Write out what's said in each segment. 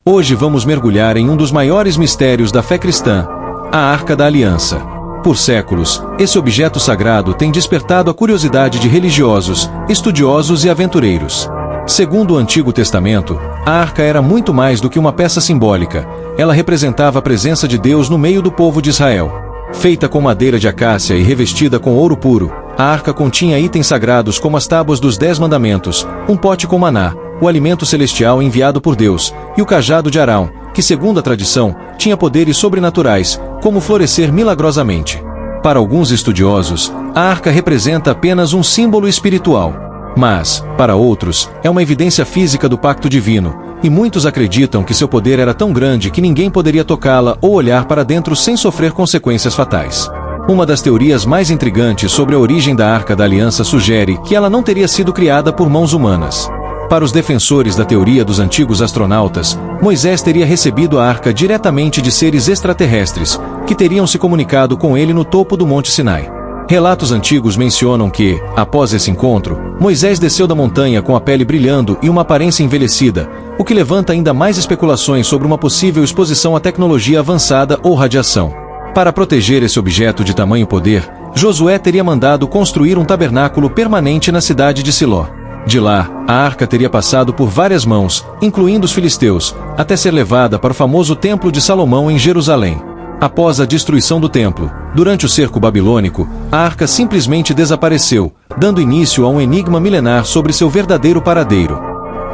Hoje vamos mergulhar em um dos maiores mistérios da fé cristã, a Arca da Aliança. Por séculos, esse objeto sagrado tem despertado a curiosidade de religiosos, estudiosos e aventureiros. Segundo o Antigo Testamento, a arca era muito mais do que uma peça simbólica. Ela representava a presença de Deus no meio do povo de Israel. Feita com madeira de acácia e revestida com ouro puro, a arca continha itens sagrados como as tábuas dos 10 mandamentos, um pote com maná, o alimento celestial enviado por Deus, e o cajado de Arão, que segundo a tradição, tinha poderes sobrenaturais, como florescer milagrosamente. Para alguns estudiosos, a arca representa apenas um símbolo espiritual. Mas, para outros, é uma evidência física do pacto divino, e muitos acreditam que seu poder era tão grande que ninguém poderia tocá-la ou olhar para dentro sem sofrer consequências fatais. Uma das teorias mais intrigantes sobre a origem da Arca da Aliança sugere que ela não teria sido criada por mãos humanas. Para os defensores da teoria dos antigos astronautas, Moisés teria recebido a arca diretamente de seres extraterrestres, que teriam se comunicado com ele no topo do Monte Sinai. Relatos antigos mencionam que, após esse encontro, Moisés desceu da montanha com a pele brilhando e uma aparência envelhecida, o que levanta ainda mais especulações sobre uma possível exposição à tecnologia avançada ou radiação. Para proteger esse objeto de tamanho poder, Josué teria mandado construir um tabernáculo permanente na cidade de Siló. De lá, a arca teria passado por várias mãos, incluindo os filisteus, até ser levada para o famoso Templo de Salomão em Jerusalém. Após a destruição do templo, durante o cerco babilônico, a arca simplesmente desapareceu, dando início a um enigma milenar sobre seu verdadeiro paradeiro.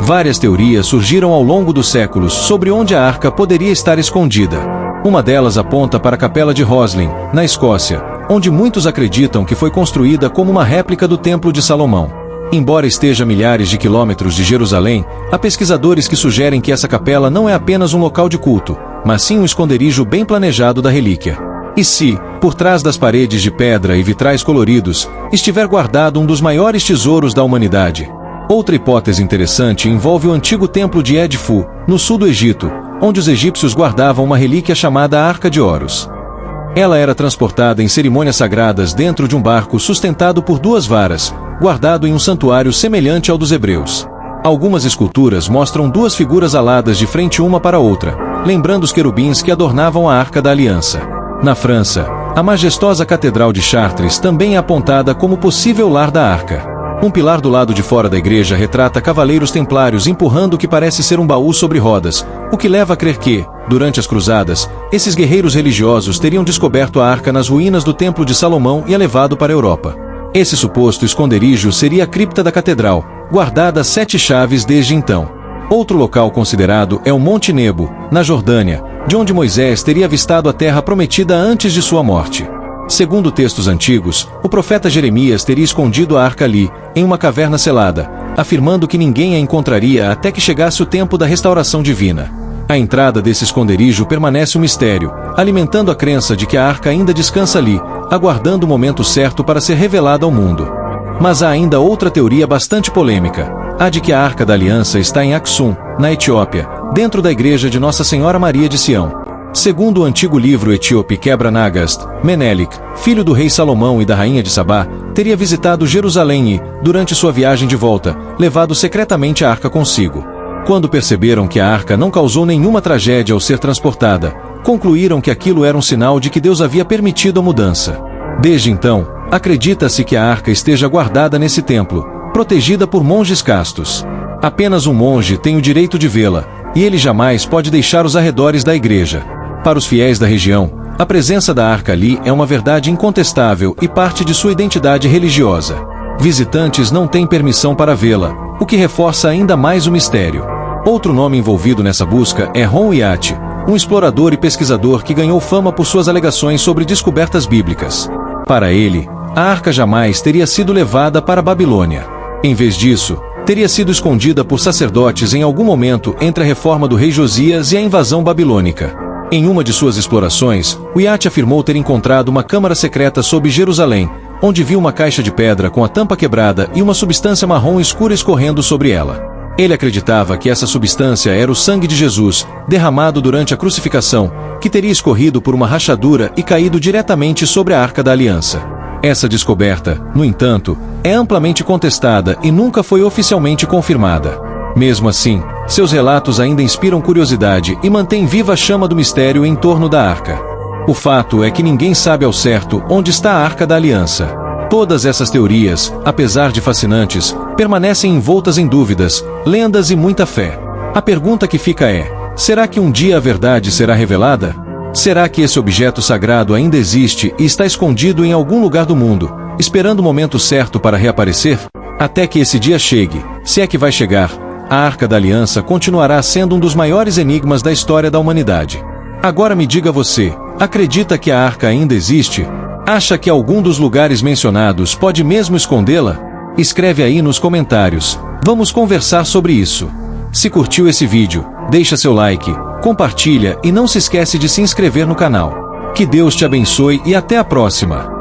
Várias teorias surgiram ao longo dos séculos sobre onde a arca poderia estar escondida. Uma delas aponta para a Capela de Roslin, na Escócia, onde muitos acreditam que foi construída como uma réplica do Templo de Salomão. Embora esteja a milhares de quilômetros de Jerusalém, há pesquisadores que sugerem que essa capela não é apenas um local de culto, mas sim um esconderijo bem planejado da relíquia. E se, por trás das paredes de pedra e vitrais coloridos, estiver guardado um dos maiores tesouros da humanidade? Outra hipótese interessante envolve o antigo templo de Edfu, no sul do Egito, onde os egípcios guardavam uma relíquia chamada Arca de Horus. Ela era transportada em cerimônias sagradas dentro de um barco sustentado por 2 varas, guardado em um santuário semelhante ao dos hebreus. Algumas esculturas mostram 2 figuras aladas de frente uma para outra, lembrando os querubins que adornavam a Arca da Aliança. Na França, a majestosa Catedral de Chartres também é apontada como possível lar da arca. Um pilar do lado de fora da igreja retrata cavaleiros templários empurrando o que parece ser um baú sobre rodas, o que leva a crer que, durante as cruzadas, esses guerreiros religiosos teriam descoberto a arca nas ruínas do Templo de Salomão e a levado para a Europa. Esse suposto esconderijo seria a cripta da catedral, guardada a 7 chaves desde então. Outro local considerado é o Monte Nebo, na Jordânia, de onde Moisés teria avistado a terra prometida antes de sua morte. Segundo textos antigos, o profeta Jeremias teria escondido a arca ali, em uma caverna selada, afirmando que ninguém a encontraria até que chegasse o tempo da restauração divina. A entrada desse esconderijo permanece um mistério, alimentando a crença de que a arca ainda descansa ali, aguardando o momento certo para ser revelada ao mundo. Mas há ainda outra teoria bastante polêmica, a de que a Arca da Aliança está em Aksum, na Etiópia, dentro da igreja de Nossa Senhora Maria de Sião. Segundo o antigo livro etíope Quebra-Nagast, Menelik, filho do rei Salomão e da rainha de Sabá, teria visitado Jerusalém e, durante sua viagem de volta, levado secretamente a arca consigo. Quando perceberam que a arca não causou nenhuma tragédia ao ser transportada, concluíram que aquilo era um sinal de que Deus havia permitido a mudança. Desde então, acredita-se que a arca esteja guardada nesse templo, protegida por monges castos. Apenas um monge tem o direito de vê-la, e ele jamais pode deixar os arredores da igreja. Para os fiéis da região, a presença da arca ali é uma verdade incontestável e parte de sua identidade religiosa. Visitantes não têm permissão para vê-la, o que reforça ainda mais o mistério. Outro nome envolvido nessa busca é Ron Yat, um explorador e pesquisador que ganhou fama por suas alegações sobre descobertas bíblicas. Para ele, a arca jamais teria sido levada para a Babilônia. Em vez disso, teria sido escondida por sacerdotes em algum momento entre a reforma do rei Josias e a invasão babilônica. Em uma de suas explorações, Yat afirmou ter encontrado uma câmara secreta sob Jerusalém, onde viu uma caixa de pedra com a tampa quebrada e uma substância marrom escura escorrendo sobre ela. Ele acreditava que essa substância era o sangue de Jesus, derramado durante a crucificação, que teria escorrido por uma rachadura e caído diretamente sobre a Arca da Aliança. Essa descoberta, no entanto, é amplamente contestada e nunca foi oficialmente confirmada. Mesmo assim, Seus relatos ainda inspiram curiosidade e mantêm viva a chama do mistério em torno da Arca. O fato é que ninguém sabe ao certo onde está a Arca da Aliança. Todas essas teorias, apesar de fascinantes, permanecem envoltas em dúvidas, lendas e muita fé. A pergunta que fica é: será que um dia a verdade será revelada? Será que esse objeto sagrado ainda existe e está escondido em algum lugar do mundo, esperando o momento certo para reaparecer? Até que esse dia chegue, se é que vai chegar, a Arca da Aliança continuará sendo um dos maiores enigmas da história da humanidade. Agora me diga você, acredita que a Arca ainda existe? Acha que algum dos lugares mencionados pode mesmo escondê-la? Escreve aí nos comentários. Vamos conversar sobre isso. Se curtiu esse vídeo, deixa seu like, compartilha e não se esquece de se inscrever no canal. Que Deus te abençoe e até a próxima!